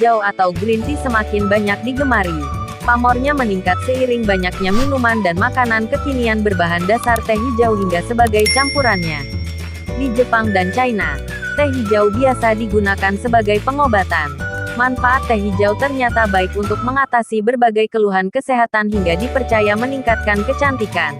hijau atau green tea semakin banyak digemari. Pamornya meningkat seiring banyaknya minuman dan makanan kekinian berbahan dasar teh hijau hingga sebagai campurannya. Di Jepang dan China, teh hijau biasa digunakan sebagai pengobatan. Manfaat teh hijau ternyata baik untuk mengatasi berbagai keluhan kesehatan hingga dipercaya meningkatkan kecantikan.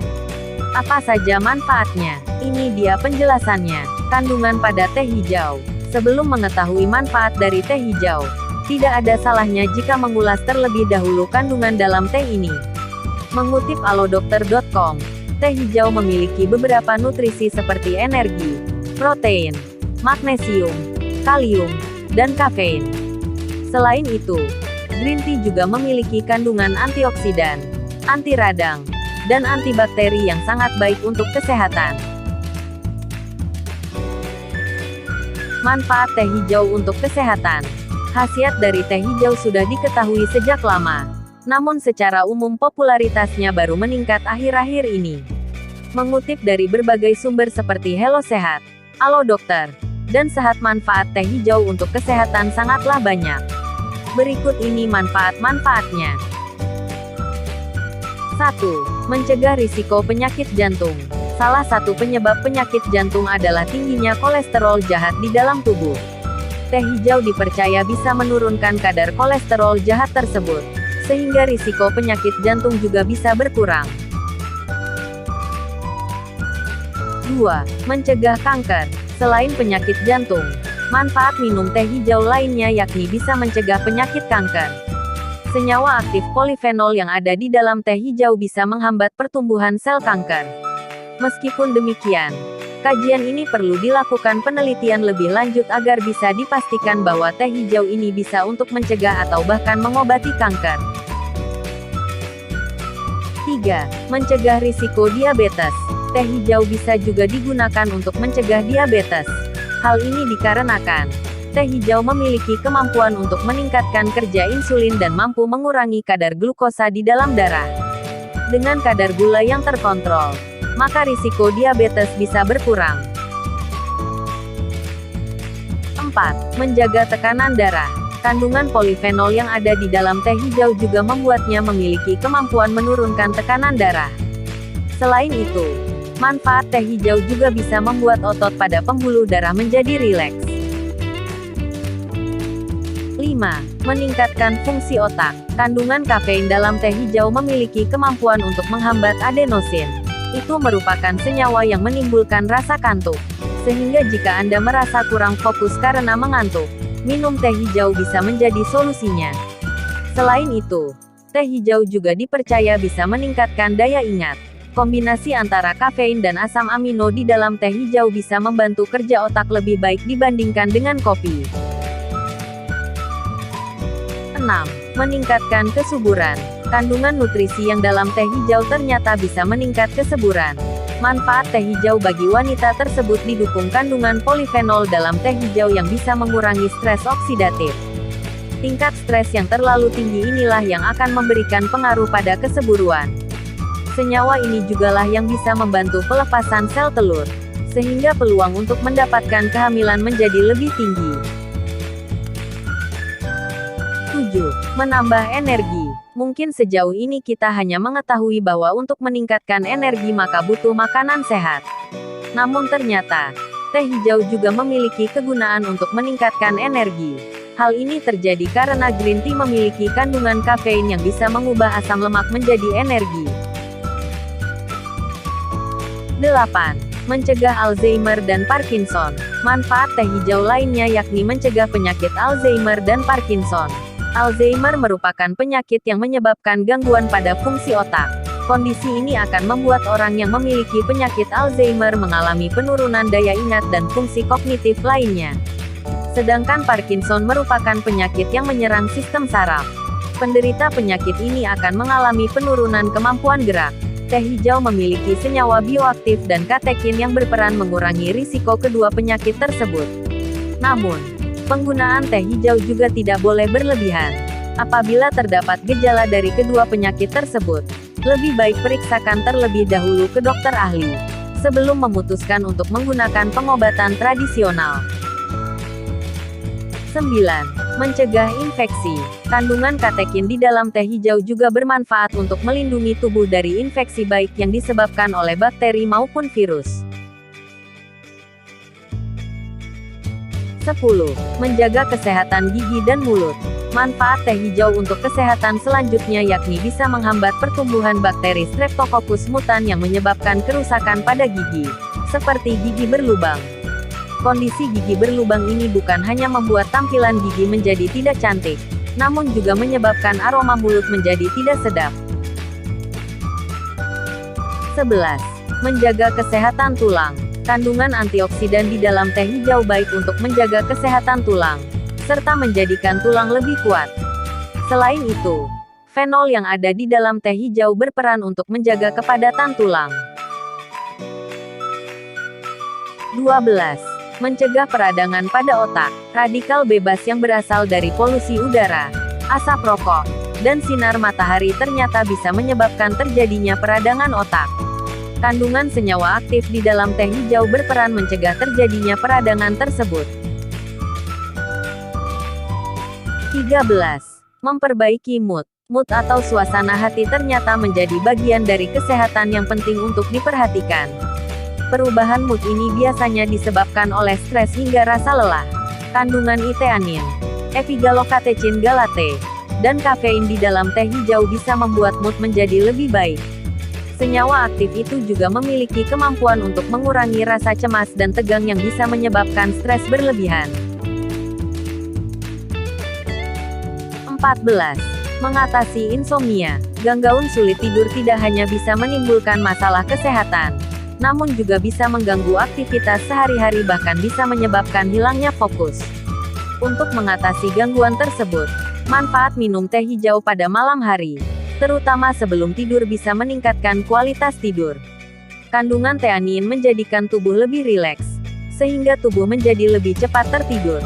Apa saja manfaatnya? Ini dia penjelasannya. Kandungan pada teh hijau. Sebelum mengetahui manfaat dari teh hijau, tidak ada salahnya jika mengulas terlebih dahulu kandungan dalam teh ini. Mengutip alodokter.com, teh hijau memiliki beberapa nutrisi seperti energi, protein, magnesium, kalium, dan kafein. Selain itu, green tea juga memiliki kandungan antioksidan, anti radang, dan antibakteri yang sangat baik untuk kesehatan. Manfaat teh hijau untuk kesehatan. Khasiat dari teh hijau sudah diketahui sejak lama. Namun secara umum popularitasnya baru meningkat akhir-akhir ini. Mengutip dari berbagai sumber seperti Hello Sehat, Alo Dokter, dan Sehat, manfaat teh hijau untuk kesehatan sangatlah banyak. Berikut ini manfaat-manfaatnya. 1. Mencegah risiko penyakit jantung. Salah satu penyebab penyakit jantung adalah tingginya kolesterol jahat di dalam tubuh. Teh hijau dipercaya bisa menurunkan kadar kolesterol jahat tersebut, sehingga risiko penyakit jantung juga bisa berkurang. 2. Mencegah kanker. Selain penyakit jantung, manfaat minum teh hijau lainnya yakni bisa mencegah penyakit kanker. Senyawa aktif polifenol yang ada di dalam teh hijau bisa menghambat pertumbuhan sel kanker. Meskipun demikian, kajian ini perlu dilakukan penelitian lebih lanjut agar bisa dipastikan bahwa teh hijau ini bisa untuk mencegah atau bahkan mengobati kanker. 3. Mencegah risiko diabetes. Teh hijau bisa juga digunakan untuk mencegah diabetes. Hal ini dikarenakan teh hijau memiliki kemampuan untuk meningkatkan kerja insulin dan mampu mengurangi kadar glukosa di dalam darah. Dengan kadar gula yang terkontrol, maka risiko diabetes bisa berkurang. 4. Menjaga tekanan darah. Kandungan polifenol yang ada di dalam teh hijau juga membuatnya memiliki kemampuan menurunkan tekanan darah. Selain itu, manfaat teh hijau juga bisa membuat otot pada pembuluh darah menjadi rileks. 5. Meningkatkan fungsi otak. Kandungan kafein dalam teh hijau memiliki kemampuan untuk menghambat adenosin. Itu merupakan senyawa yang menimbulkan rasa kantuk. Sehingga jika Anda merasa kurang fokus karena mengantuk, minum teh hijau bisa menjadi solusinya. Selain itu, teh hijau juga dipercaya bisa meningkatkan daya ingat. Kombinasi antara kafein dan asam amino di dalam teh hijau bisa membantu kerja otak lebih baik dibandingkan dengan kopi. 6. Meningkatkan kesuburan. Kandungan nutrisi yang dalam teh hijau ternyata bisa meningkat kesuburan. Manfaat teh hijau bagi wanita tersebut didukung kandungan polifenol dalam teh hijau yang bisa mengurangi stres oksidatif. Tingkat stres yang terlalu tinggi inilah yang akan memberikan pengaruh pada kesuburan. Senyawa ini jugalah yang bisa membantu pelepasan sel telur, sehingga peluang untuk mendapatkan kehamilan menjadi lebih tinggi. 7. Menambah energi. Mungkin sejauh ini kita hanya mengetahui bahwa untuk meningkatkan energi maka butuh makanan sehat. Namun ternyata, teh hijau juga memiliki kegunaan untuk meningkatkan energi. Hal ini terjadi karena green tea memiliki kandungan kafein yang bisa mengubah asam lemak menjadi energi. 8. Mencegah Alzheimer dan Parkinson. Manfaat teh hijau lainnya yakni mencegah penyakit Alzheimer dan Parkinson. Alzheimer merupakan penyakit yang menyebabkan gangguan pada fungsi otak. Kondisi ini akan membuat orang yang memiliki penyakit Alzheimer mengalami penurunan daya ingat dan fungsi kognitif lainnya. Sedangkan Parkinson merupakan penyakit yang menyerang sistem saraf. Penderita penyakit ini akan mengalami penurunan kemampuan gerak. Teh hijau memiliki senyawa bioaktif dan katekin yang berperan mengurangi risiko kedua penyakit tersebut. Namun, penggunaan teh hijau juga tidak boleh berlebihan. Apabila terdapat gejala dari kedua penyakit tersebut, lebih baik periksakan terlebih dahulu ke dokter ahli, sebelum memutuskan untuk menggunakan pengobatan tradisional. 9. Mencegah infeksi. Kandungan katekin di dalam teh hijau juga bermanfaat untuk melindungi tubuh dari infeksi baik yang disebabkan oleh bakteri maupun virus. 10. Menjaga kesehatan gigi dan mulut. Manfaat teh hijau untuk kesehatan selanjutnya yakni bisa menghambat pertumbuhan bakteri Streptococcus mutan yang menyebabkan kerusakan pada gigi, seperti gigi berlubang. Kondisi gigi berlubang ini bukan hanya membuat tampilan gigi menjadi tidak cantik, namun juga menyebabkan aroma mulut menjadi tidak sedap. 11. Menjaga kesehatan tulang. Kandungan antioksidan di dalam teh hijau baik untuk menjaga kesehatan tulang, serta menjadikan tulang lebih kuat. Selain itu, fenol yang ada di dalam teh hijau berperan untuk menjaga kepadatan tulang. 12. Mencegah peradangan pada otak. Radikal bebas yang berasal dari polusi udara, asap rokok, dan sinar matahari ternyata bisa menyebabkan terjadinya peradangan otak. Kandungan senyawa aktif di dalam teh hijau berperan mencegah terjadinya peradangan tersebut. 13. Memperbaiki mood. Mood atau suasana hati ternyata menjadi bagian dari kesehatan yang penting untuk diperhatikan. Perubahan mood ini biasanya disebabkan oleh stres hingga rasa lelah. Kandungan iteanin, epigallocatechin galate, dan kafein di dalam teh hijau bisa membuat mood menjadi lebih baik. Senyawa aktif itu juga memiliki kemampuan untuk mengurangi rasa cemas dan tegang yang bisa menyebabkan stres berlebihan. 14. Mengatasi insomnia. Gangguan sulit tidur tidak hanya bisa menimbulkan masalah kesehatan, namun juga bisa mengganggu aktivitas sehari-hari bahkan bisa menyebabkan hilangnya fokus. Untuk mengatasi gangguan tersebut, manfaat minum teh hijau pada malam hari, terutama sebelum tidur bisa meningkatkan kualitas tidur. Kandungan teanin menjadikan tubuh lebih rileks, sehingga tubuh menjadi lebih cepat tertidur.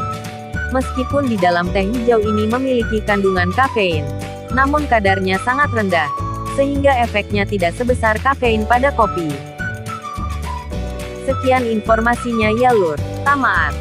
Meskipun di dalam teh hijau ini memiliki kandungan kafein, namun kadarnya sangat rendah, sehingga efeknya tidak sebesar kafein pada kopi. Sekian informasinya ya lur, tamat.